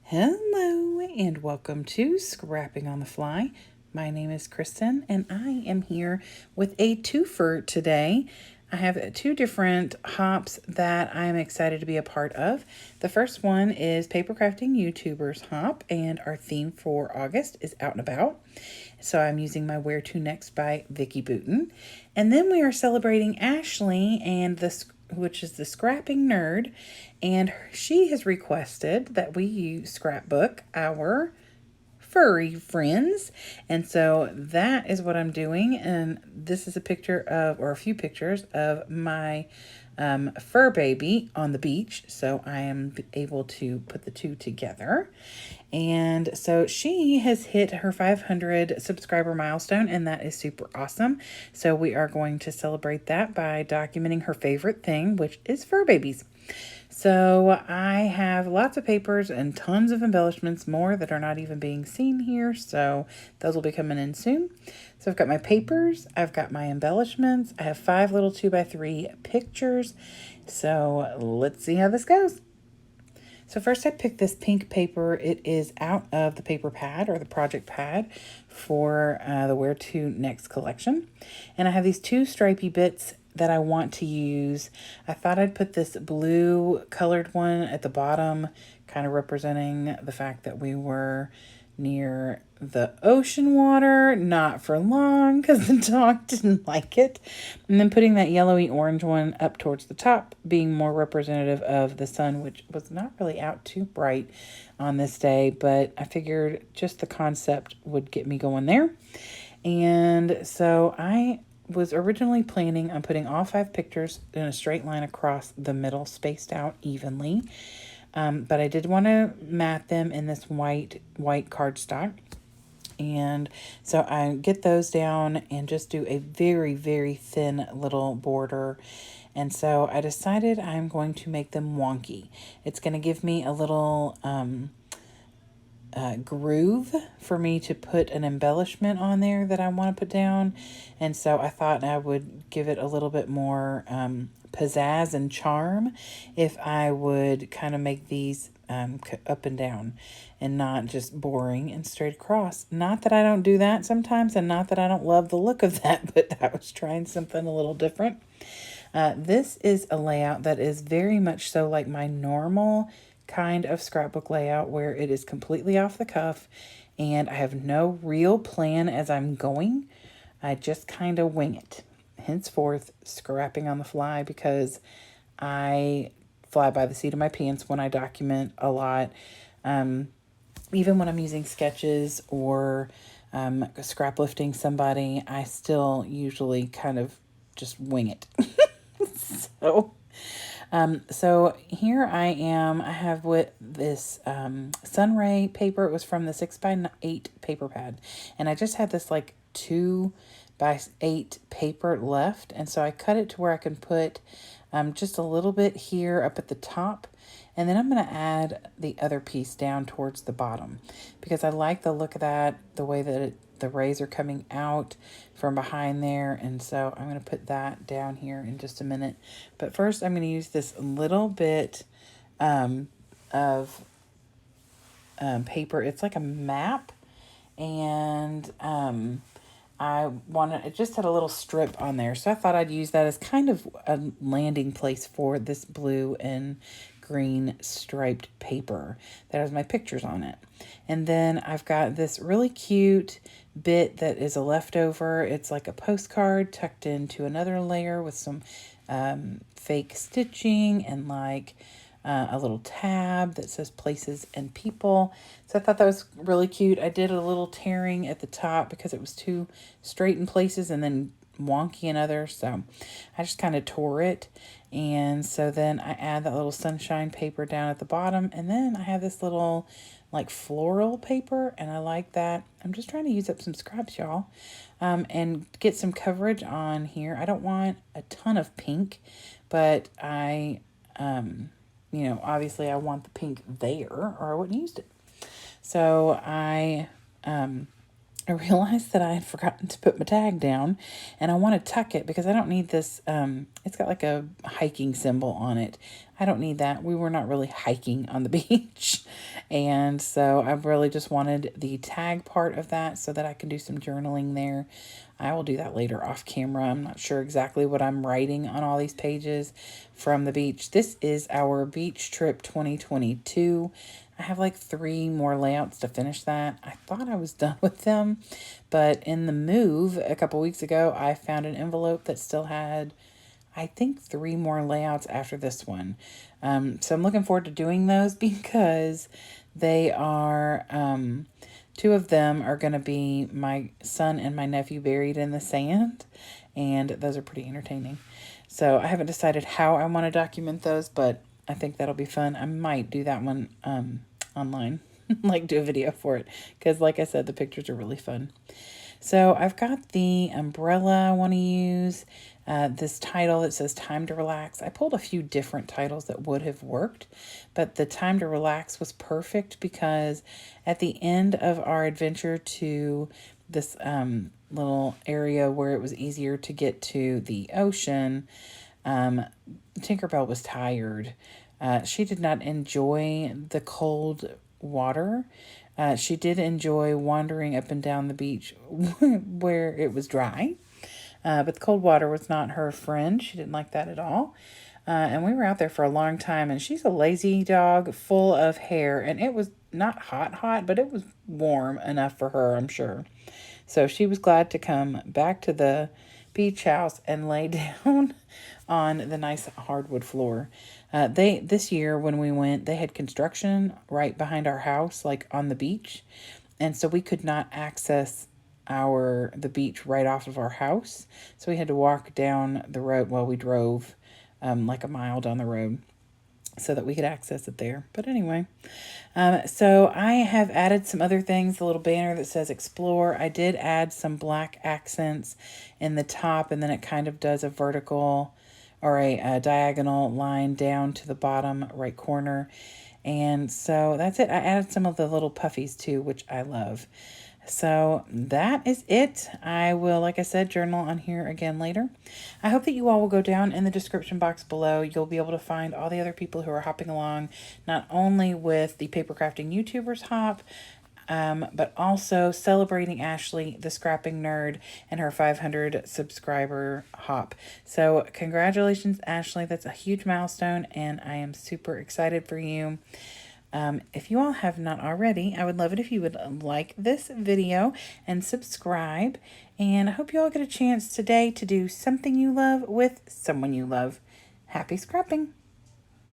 Hello and welcome to Scrapping on the Fly. My name is Kristen and I am here with a twofer today. I have two different hops that I'm excited to be a part of. The first one is Paper Crafting YouTubers hop, and our theme for August is Out and About. So I'm using my Where To Next by Vicki Booten. And then we are celebrating Ashley and which is the scrapping nerd, and she has requested that we use scrapbook our furry friends, and so that is what I'm doing. And this is a picture of, or a few pictures of my fur baby on the beach, so I am able to put the two together. And so she has hit her 500 subscriber milestone, and that is super awesome. So we are going to celebrate that by documenting her favorite thing, which is fur babies. So I have lots of papers and tons of embellishments, more that are not even being seen here. So those will be coming in soon. So I've got my papers, I've got my embellishments, I have 5 little 2x3 pictures. So let's see how this goes. So first I picked this pink paper. It is out of the paper pad, or the project pad, for the Where To Next collection. And I have these 2 stripy bits that I want to use. I thought I'd put this blue colored one at the bottom, kind of representing the fact that we were near the ocean water, not for long because the dog didn't like it. And then putting that yellowy orange one up towards the top, being more representative of the sun, which was not really out too bright on this day, but I figured just the concept would get me going there. And so I was originally planning on putting all 5 pictures in a straight line across the middle, spaced out evenly. But I did want to mat them in this white cardstock. And so I get those down and just do a very, very thin little border. And so I decided I'm going to make them wonky. It's going to give me a little groove for me to put an embellishment on there that I want to put down. And so I thought I would give it a little bit more pizzazz and charm if I would kind of make these up and down and not just boring and straight across. Not that I don't do that sometimes, and not that I don't love the look of that, but I was trying something a little different. This is a layout that is very much so like my normal kind of scrapbook layout, where it is completely off the cuff and I have no real plan as I'm going. I just kind of wing it. Henceforth, scrapping on the fly, because I fly by the seat of my pants when I document a lot. Even when I'm using sketches or scrap lifting somebody, I still usually kind of just wing it. So here I am. I have with this Sunray paper. It was from the 6x8 paper pad, and I just had this like 2x8 paper left, and so I cut it to where I can put just a little bit here up at the top, and then I'm going to add the other piece down towards the bottom, because I like the look of that, the way that the rays are coming out from behind there. And so I'm going to put that down here in just a minute. But first I'm going to use this little bit of paper. It's like a map, and it just had a little strip on there, so I thought I'd use that as kind of a landing place for this blue and green striped paper that has my pictures on it. And then I've got this really cute bit that is a leftover. It's like a postcard tucked into another layer with some fake stitching and like a little tab that says places and people. So I thought that was really cute. I did a little tearing at the top because it was too straight in places and then wonky in others. So I just kind of tore it. And so then I add that little sunshine paper down at the bottom. And then I have this little like floral paper, and I like that. I'm just trying to use up some scraps, y'all, and get some coverage on here. I don't want a ton of pink, but I obviously I want the pink there, or I wouldn't use it. So I realized that I had forgotten to put my tag down, and I want to tuck it because I don't need this. It's got like a hiking symbol on it. I don't need that. We were not really hiking on the beach. And so I really just wanted the tag part of that so that I can do some journaling there. I will do that later off camera. I'm not sure exactly what I'm writing on all these pages from the beach. This is our beach trip 2022. I have like 3 more layouts to finish that. I thought I was done with them, but in the move a couple weeks ago, I found an envelope that still had, I think, 3 more layouts after this one. So I'm looking forward to doing those because they are, 2 of them are going to be my son and my nephew buried in the sand, and those are pretty entertaining. So I haven't decided how I want to document those, but I think that'll be fun. I might do that one online, like do a video for it, because like I said, the pictures are really fun. So I've got the umbrella I want to use, this title that says Time to Relax. I pulled a few different titles that would have worked, but the Time to Relax was perfect because at the end of our adventure to this little area where it was easier to get to the ocean, Tinkerbell was tired. She did not enjoy the cold water. She did enjoy wandering up and down the beach where it was dry. But the cold water was not her friend. She didn't like that at all. And we were out there for a long time, and she's a lazy dog full of hair. And it was not hot, but it was warm enough for her, I'm sure. So she was glad to come back to the beach house and lay down on the nice hardwood floor. This year when we went, they had construction right behind our house, like on the beach. And so we could not access the beach right off of our house. So we had to walk down the road while we drove like a mile down the road so that we could access it there. But anyway, so I have added some other things, the little banner that says explore. I did add some black accents in the top, and then it kind of does a vertical or a diagonal line down to the bottom right corner. And so that's it. I added some of the little puffies too, which I love. So that is it. I will, like I said, journal on here again later. I hope that you all will go down in the description box below. You'll be able to find all the other people who are hopping along, not only with the paper crafting YouTubers hop, but also celebrating Ashley, the scrapping nerd, and her 500 subscriber hop. So congratulations, Ashley. That's a huge milestone, and I am super excited for you. If you all have not already, I would love it if you would like this video and subscribe. And I hope you all get a chance today to do something you love with someone you love. Happy scrapping!